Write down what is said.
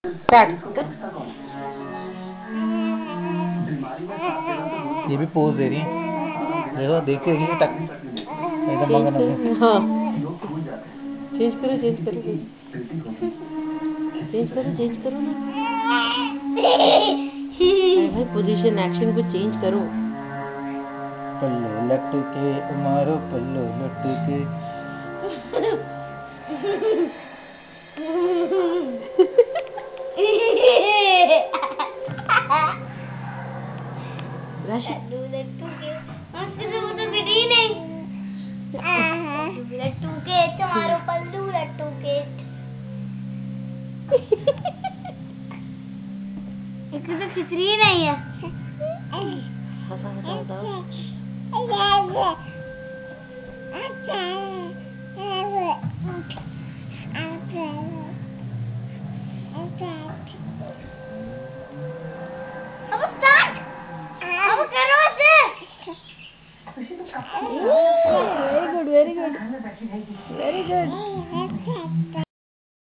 Start. ये भी pose दे रही है, देखो देख के रही टक एकदम मगन हो गई। हाँ चेंज करो चेंज करो चेंज करो चेंज करो ना। भाई पोजीशन एक्शन को चेंज करो। पल्लो लटके मारो पल्लो लटके। लट्टू के तुम्हारो पल्लू लट्टू के एक तो खिचड़ी नहीं है। अब स्टार्ट अब करो से। Very good very good very good.